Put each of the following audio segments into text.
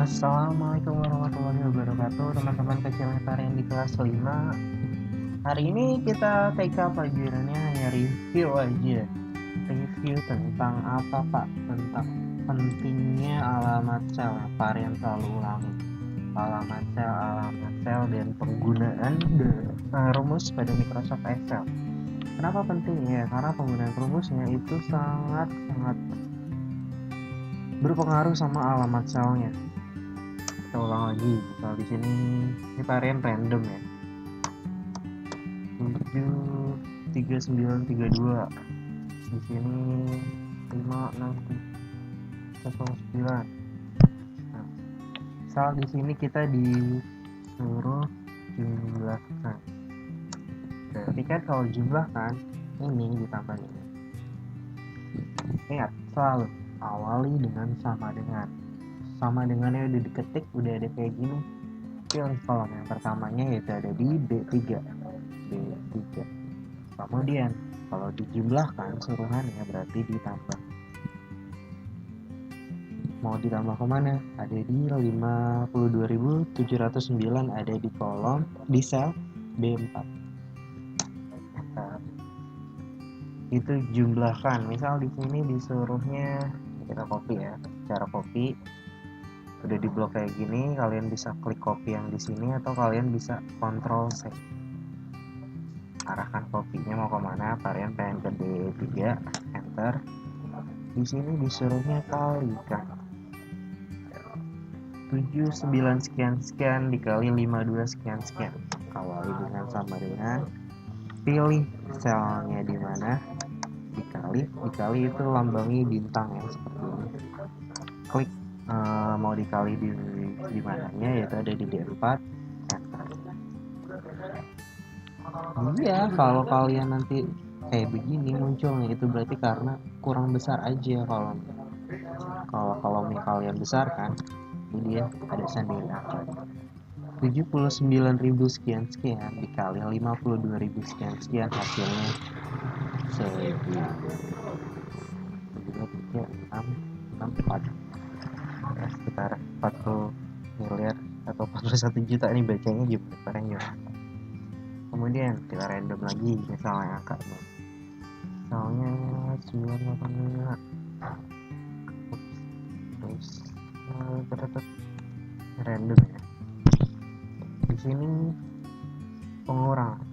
Assalamualaikum warahmatullahi wabarakatuh, teman-teman kecil yang di kelas 5. Hari ini kita TK pelajarannya hanya review aja. Review tentang apa Pak? Tentang pentingnya alamat sel, varian selalu ulangi. Alamat sel dan penggunaan rumus pada Microsoft Excel. Kenapa penting ya? Karena penggunaan rumusnya itu sangat berpengaruh sama alamat selnya. Kita ulang lagi, misal di sini ini varian random ya, 73932, di sini 56009. Nah, misal di sini kita disuruh jumlahkan, berarti kan kalau jumlahkan ini ditambah ini. Ingat, selalu awali dengan sama dengannya udah diketik, udah ada kayak gini, pilih kolom yang pertamanya, yaitu ada di B3. Kemudian kalau dijumlahkan suruhannya berarti ditambah. Mau ditambah kemana? Ada di 52.709, ada di kolom di sel B4. Itu jumlahkan. Misal di sini disuruhnya, kita copy ya. Cara copy udah di blok kayak gini, kalian bisa klik copy yang di sini atau kalian bisa Ctrl C. Arahkan kopinya mau kemana, varian pengen ke D3, enter. Di sini disuruhnya kalikan 79 sekian dikali 52 sekian. Awali dengan sama dengan, pilih selnya di mana, dikali itu lambangi bintang ya, seperti ini. Klik mau dikali di mananya, yaitu ada di D4, enter. Iya, kalau kalian nanti kayak begini munculnya, itu berarti karena kurang besar aja. Kalau kalian besarkan, ini dia ada sendiri angka 79.000 sekian dikali 52.000 sekian, hasilnya 1.364, ya, sekitar 40 miliar atau 41 juta. Ini bacanya gimana? Kemudian kita random lagi, misalnya angkanya, misalnya 985, terus random ya. Di sini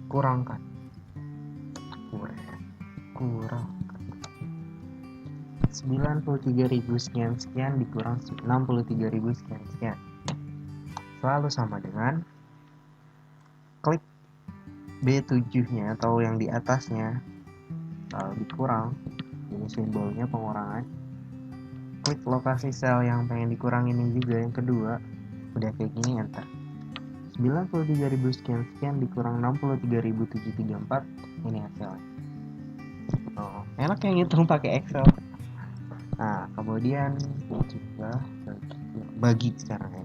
kurangkan 93.000 sekian dikurang 63.000 sekian. Selalu sama dengan klik B7-nya atau yang di atasnya, lalu dikurang, ini simbolnya pengurangan. Klik lokasi sel yang pengen dikurangin ini juga, yang kedua, udah kayak gini, enter. 93.000 sekian dikurang 63.734, ini hasilnya. Enak yang ngitung pakai Excel. Nah, kemudian juga bagi sekarang ya.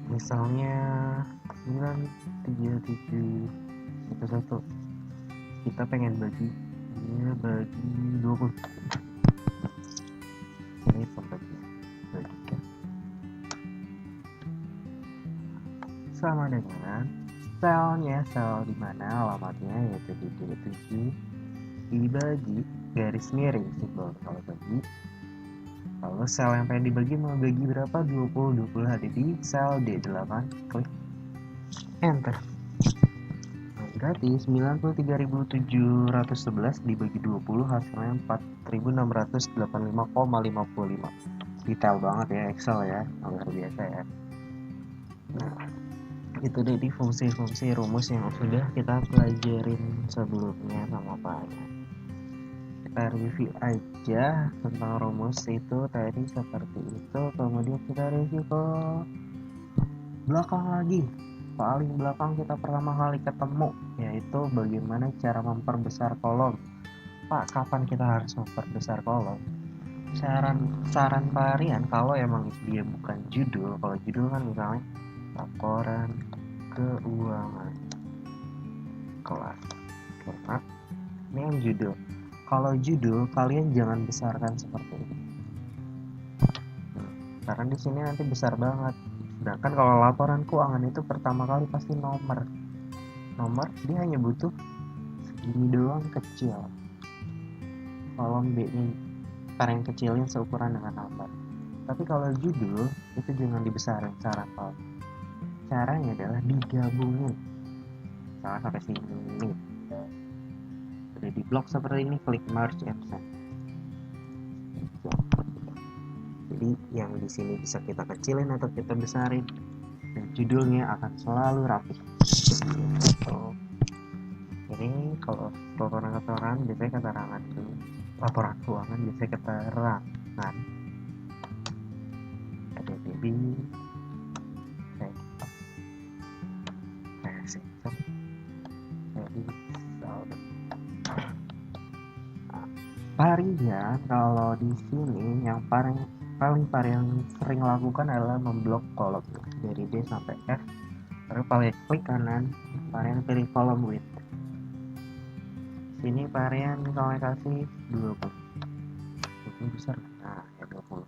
Misalnya 93711, kita pengen bagi 20. Ini bagikan sama dengan selnya, sel di mana alamatnya yaitu di D7 dibagi garis miring simbol kalau bagi. Lalu sel yang pengen dibagi mau bagi berapa? 20 ada di sel D8, klik enter. Nah, berarti 93.711 dibagi 20 hasilnya 4.685,55. Detail banget ya Excel ya, luar biasa ya. Nah, itu dari fungsi-fungsi rumus yang sudah kita pelajarin sebelumnya sama Pak. Kita review aja tentang rumus itu tadi seperti itu. Kemudian kita review ke belakang lagi, paling belakang kita pertama kali ketemu, yaitu bagaimana cara memperbesar kolom. Pak, kapan kita harus memperbesar kolom? Saran Pak kalau emang dia bukan judul, kalau judul kan misalnya laporan keuangan kelas, ini yang judul. Kalau judul, kalian jangan besarkan seperti ini. karena di sini nanti besar banget. Sedangkan kalau laporan keuangan itu pertama kali pasti nomor dia hanya butuh segini doang kecil. Kolom B nya paling kecilin seukuran dengan nomor. Tapi kalau judul itu jangan dibesarin, saran kalau caranya adalah digabungin. Misalnya sampai sini udah di blok seperti ini, klik merge and send. Jadi yang di sini bisa kita kecilin atau kita besarin, dan judulnya akan selalu rapi. Ini kalau laporan biasanya keterangan itu, laporan keuangan biasanya keterangan ada debit, sektor, varian kalau di sini yang paling sering lakukan adalah memblok kolom dari D sampai F, lalu paling klik kanan varian pilih kolom width. Sini varian misalnya kasih 20 besar, nah ya 20.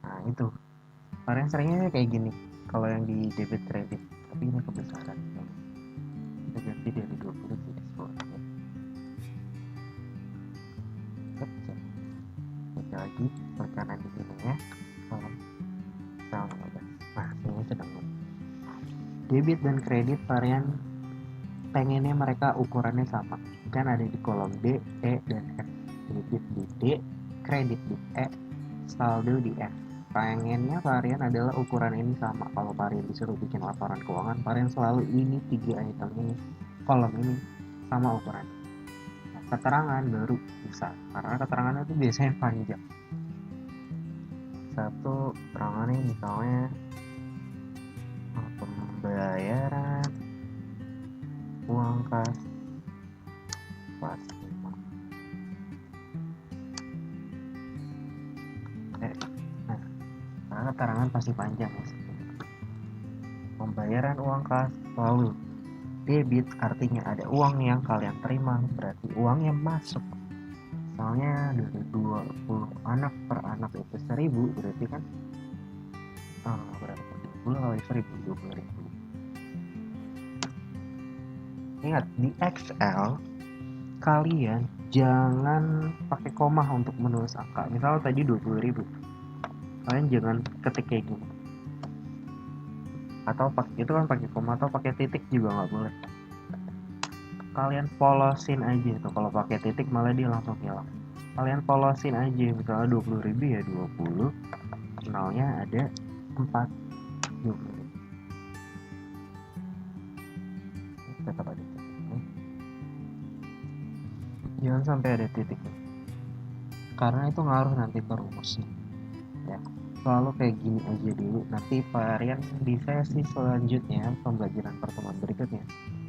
Nah itu varian seringnya kayak gini kalau yang di debit kredit, tapi ini kebesaran kita ganti dari 20 jadi 10. Baca lagi klik kanan di sini ya, kolom sama. Nah ini sedang debit dan kredit varian pengennya mereka ukurannya sama, kan ada di kolom D, E, dan F. Debit di D, kredit di E, saldo di F. Pengennya varian adalah ukuran ini sama. Kalau varian disuruh bikin laporan keuangan, varian selalu ini 3 item ini, kolom ini sama ukuran. Nah, keterangan baru bisa, karena keterangannya itu biasanya panjang. Satu keterangannya misalnya pembayaran uang kas kelas 5. Nah, karena keterangan pasti panjang ya. Pembayaran uang kas lalu debit artinya ada uang yang kalian terima, berarti uang yang masuk. Misalnya dari 20 anak per anak itu 1000, berarti kan berapa? 20 kali 1000, 20.000. Ingat di Excel kalian jangan pakai koma untuk menulis angka. Misalnya tadi 20.000, kalian jangan ketik kayak gini, atau pakai itu kan pakai koma atau pakai titik juga nggak boleh. Kalian polosin aja itu, kalau pakai titik malah dia langsung hilang. Kalian polosin aja, misalnya 20.000 ya 20, nolnya ada 4, 20. Tetap ada titiknya, jangan sampai ada titiknya, karena itu ngaruh nanti ke rumusnya ya. Selalu kayak gini aja dulu, nanti varian di sesi selanjutnya, pembelajaran pertemuan berikutnya,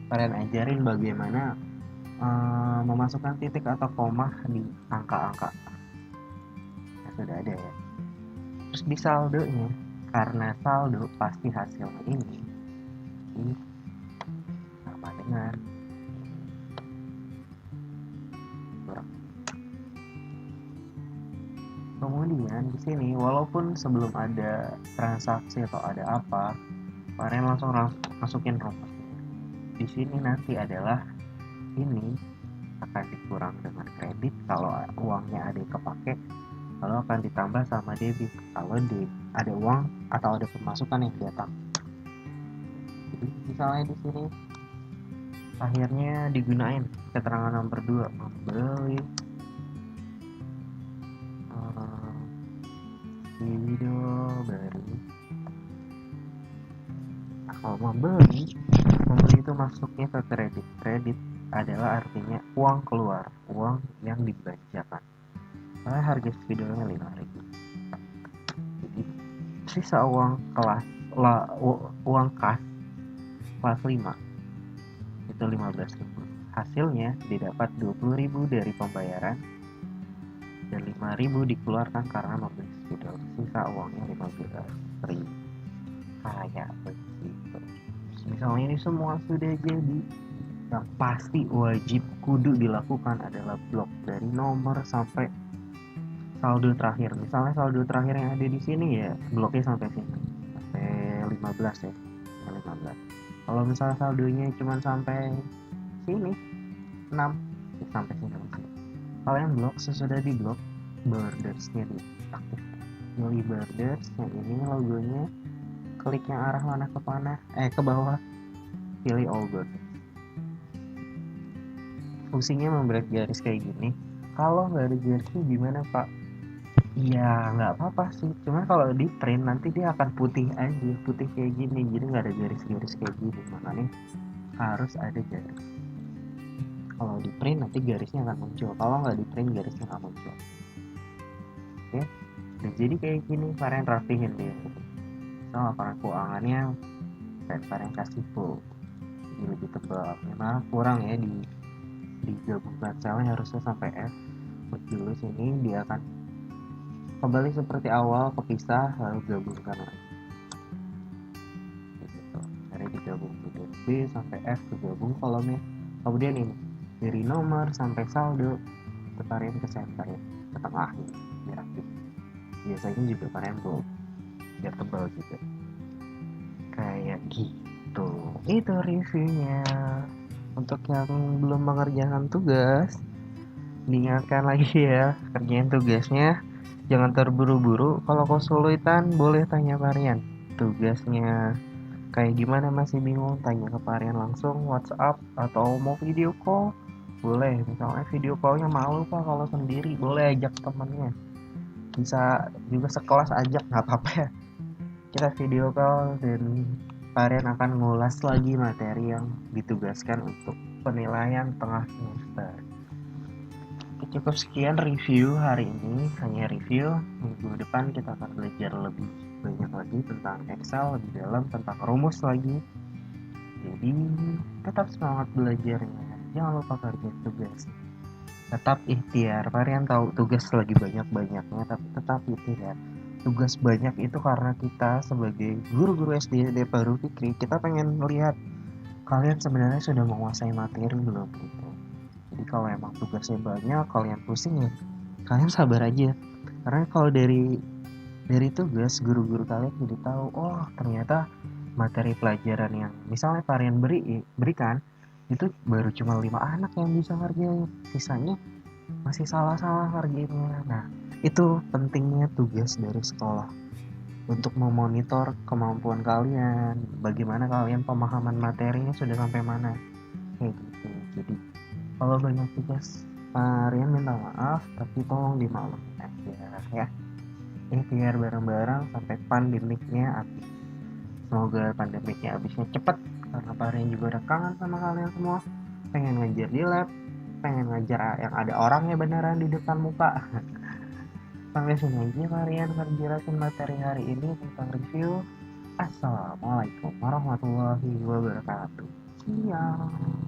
kalian ajarin bagaimana memasukkan titik atau koma di angka-angka yang sudah ada ya. Terus di saldonya, karena saldo pasti hasilnya ini sama dengan kurang. Kemudian di sini walaupun sebelum ada transaksi atau ada apa, kalian langsung masukin rumus. Di sini nanti adalah ini akan dikurang dengan kredit kalau uangnya ada yang kepake, lalu akan ditambah sama debit kalau ada uang atau ada pemasukan yang datang. Jadi misalnya di sini akhirnya digunain keterangan nomor 2, membeli video baru. Nah, kalau membeli itu masuknya ke kredit adalah artinya uang keluar, uang yang dibelanjakan. Karena harga videonya 5.000. Jadi sisa uang uang kas kelas 5 itu 15.000. Hasilnya didapat 20.000 dari pembayaran dan 5.000 dikeluarkan karena membeli video. Sisa uangnya 15.000. Kayak begitu. Misalnya ini semua sudah jadi, yang pasti wajib kudu dilakukan adalah blok dari nomor sampai saldo terakhir. Misalnya saldo terakhir yang ada di sini ya bloknya sampai sini, sampai 15 ya, sampai 15. Kalau misalnya saldonya cuma sampai sini 6, ya sampai sini. Kalian blok, sesudah di blok bordersnya diaktifkan. Milih borders yang ini logonya, klik yang arah mana ke mana, ke bawah, pilih all borders. Fungsinya memberat garis kayak gini. Kalau nggak ada garisnya gimana Pak? Ya nggak apa-apa sih, cuma kalau di print nanti dia akan putih aja, putih kayak gini, jadi nggak ada garis-garis kayak gini, makanya harus ada garis. Kalau di print nanti garisnya akan muncul, kalau nggak di print garisnya nggak muncul. Oke, dan jadi kayak gini varian rapihin dia. So laporan keuangannya varian kasih full, jadi lebih tebal. Memang kurang ya digabungkan selnya harusnya sampai F. Dulu sini dia akan kembali seperti awal, kepisah lalu gabungkan lagi. Gitu. Dari digabung dari B sampai F kegabung kolomnya. Kemudian ini dari nomor sampai saldo varian ke center ya, ke tengah ini biar aktif. Biasanya juga varian bold biar tebal juga. Kayak gitu. Itu reviewnya. Untuk yang belum mengerjakan tugas, diingatkan lagi ya, kerjain tugasnya. Jangan terburu-buru. Kalau kesulitan boleh tanya varian. Tugasnya kayak gimana masih bingung, tanya ke varian langsung WhatsApp atau mau video call. Boleh, misalnya video callnya malu Pak kalau sendiri, boleh ajak temennya. Bisa juga sekelas ajak, nggak apa-apa ya. Kita video call dan varian akan ngulas lagi materi yang ditugaskan untuk penilaian tengah semester. Cukup sekian review hari ini, hanya review. Minggu depan kita akan belajar lebih banyak lagi tentang Excel, lebih dalam tentang rumus lagi. Jadi tetap semangat belajarnya, jangan lupa kerjain tugas. Tetap ikhtiar, varian tahu tugas lagi banyak-banyaknya, tapi tetap ikhtiar. Tugas banyak itu karena kita sebagai guru-guru SD baru Fikri, kita pengen melihat kalian sebenarnya sudah menguasai materi belum gitu. Jadi kalau emang tugasnya banyak, kalian pusing ya, kalian sabar aja. Karena kalau dari tugas, guru-guru kalian jadi tahu, oh ternyata materi pelajaran yang misalnya varian berikan itu baru cuma 5 anak yang bisa ngerjain, sisanya masih salah-salah ngerjainnya. Nah, itu pentingnya tugas dari sekolah untuk memonitor kemampuan kalian, bagaimana kalian pemahaman materinya sudah sampai mana, kayak gitu. Jadi kalau banyak tugas, Rian minta maaf, tapi tolong dimaklumin aja ya. Biar bareng-bareng sampai pandemiknya habis. Semoga pandemiknya habisnya cepet, karena Rian juga udah kangen sama kalian semua. Pengen ngajar di lab, pengen ngajar yang ada orangnya beneran di depan muka. Sampai sini aja Rian akan jelasin materi hari ini tentang review. Assalamualaikum warahmatullahi wabarakatuh. Siap.